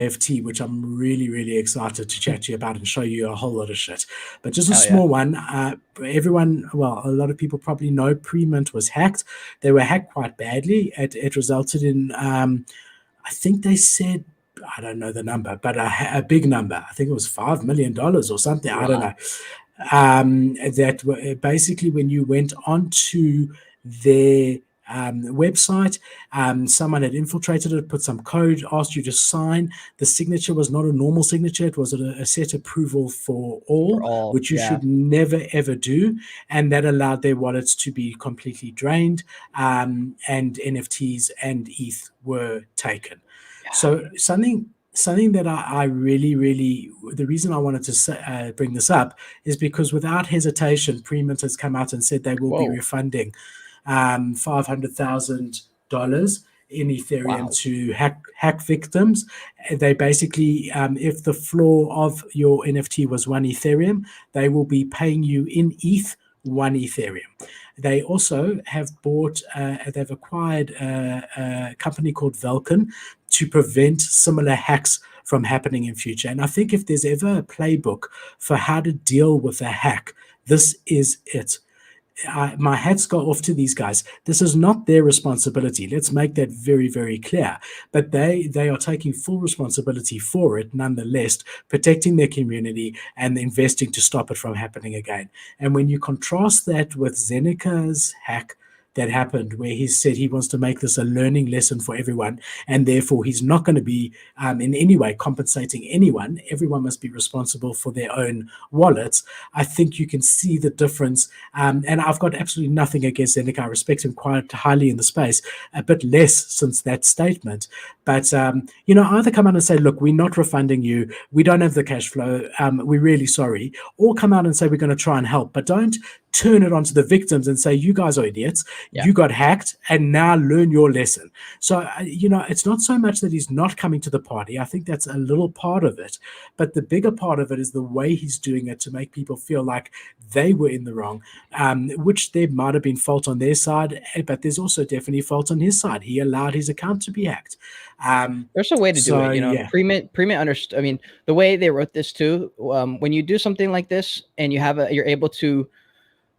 NFT, which I'm really, really excited to chat to you about and show you a whole lot of shit. But just a Hell yeah. small one. Everyone, well, a lot of people probably know PREMINT was hacked. They were hacked quite badly. It resulted in, I think they said, I don't know the number, but a big number. I think it was $5 million or something. I don't Wow. know. That basically when you went onto their website, someone had infiltrated it, put some code, asked you to sign. The signature was not a normal signature. It was a set approval for For all, all. which you Yeah. should never, ever do. And that allowed their wallets to be completely drained, and NFTs and ETH were taken. So something that I really, really, the reason I wanted to bring this up is because without hesitation, PREMINT has come out and said they will be Whoa. refunding $500,000 in Ethereum Wow. to hack victims. They basically, if the floor of your NFT was 1 Ethereum, they will be paying you in ETH 1 Ethereum. They also have they've acquired a company called Vulcan to prevent similar hacks from happening in future. And I think if there's ever a playbook for how to deal with a hack, this is it. My hats go off to these guys. This is not their responsibility. Let's make that very, very clear. But they are taking full responsibility for it, nonetheless, protecting their community and investing to stop it from happening again. And when you contrast that with Zeneka's hack that happened, where he said he wants to make this a learning lesson for everyone, and therefore he's not going to be in any way compensating anyone. Everyone must be responsible for their own wallets. I think you can see the difference. And I've got absolutely nothing against Zeneca. I respect him quite highly in the space, a bit less since that statement. But, either come out and say, look, we're not refunding you. We don't have the cash flow. We're really sorry. Or come out and say, we're going to try and help. But don't turn it onto the victims and say, you guys are idiots. Yeah. You got hacked and now learn your lesson. So, it's not so much that he's not coming to the party. I think that's a little part of it. But the bigger part of it is the way he's doing it to make people feel like they were in the wrong, which there might have been fault on their side, but there's also definitely fault on his side. He allowed his account to be hacked. There's a way to do it, Yeah. PREMINT understood. I mean, the way they wrote this too, when you do something like this and you're able to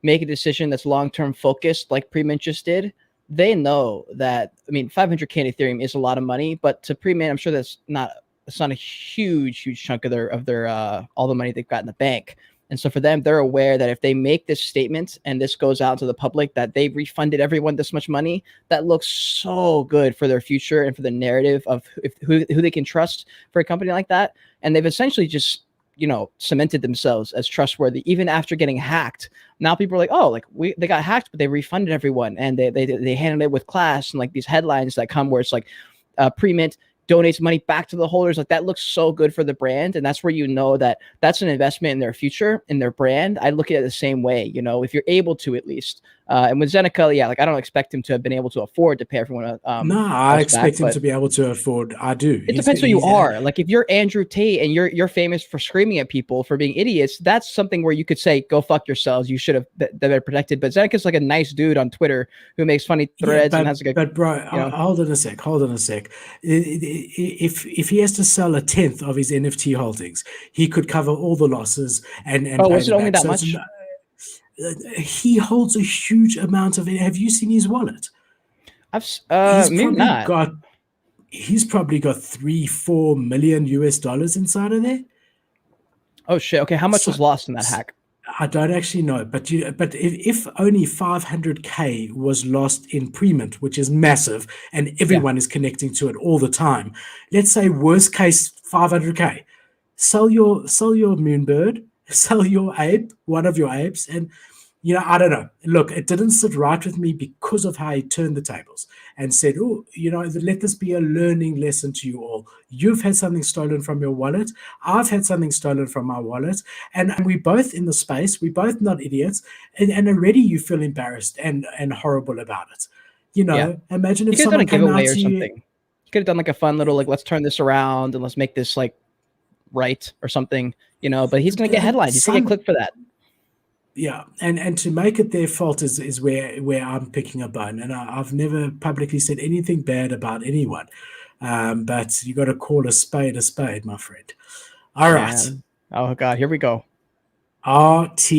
make a decision that's long-term focused, like PREMINT just did, they know that, 500K in Ethereum is a lot of money, but to PREMINT, I'm sure it's not a huge chunk of their all the money they've got in the bank. And so for them, they're aware that if they make this statement and this goes out to the public that they've refunded everyone this much money, that looks so good for their future and for the narrative of who they can trust for a company like that. And they've essentially just, cemented themselves as trustworthy even after getting hacked. Now people are like, oh, like they got hacked, but they refunded everyone, and they handled it with class, and like these headlines that come where it's like PREMINT donates money back to the holders. Like that looks so good for the brand. And that's where you know that that's an investment in their future, in their brand. I look at it the same way, if you're able to at least. And with Zeneca, yeah, like I don't expect him to have been able to afford to pay everyone. No, I expect him to be able to afford. I do. It depends who you are. Like if you're Andrew Tate and you're famous for screaming at people for being idiots, that's something where you could say, go fuck yourselves. You should have been protected. But Zeneca's like a nice dude on Twitter who makes funny threads and has like a. But bro, hold on a sec. If he has to sell 1/10 of his NFT holdings, he could cover all the losses and was it only that much? He holds a huge amount of it. Have you seen his wallet? He's probably got $3-4 million inside of there. Oh shit! Okay, how much was lost in that hack? I don't actually know, but if only 500K was lost in PREMINT, which is massive, and everyone is connecting to it all the time, let's say worst case 500K, sell your Moonbird, sell your ape, one of your apes, and I don't know. Look, it didn't sit right with me because of how he turned the tables and said, oh, let this be a learning lesson to you all. You've had something stolen from your wallet. I've had something stolen from my wallet. And we both in the space, we both not idiots. And already you feel embarrassed and horrible about it. Imagine if someone came out to you. You could have done like a fun little, like, let's turn this around and let's make this like right or something, but he's going to get headlines. He's going to get clicked for that. Yeah, and to make it their fault is where I'm picking a bone, and I've never publicly said anything bad about anyone. But you got to call a spade, my friend. All right. Man. Oh God, here we go. RT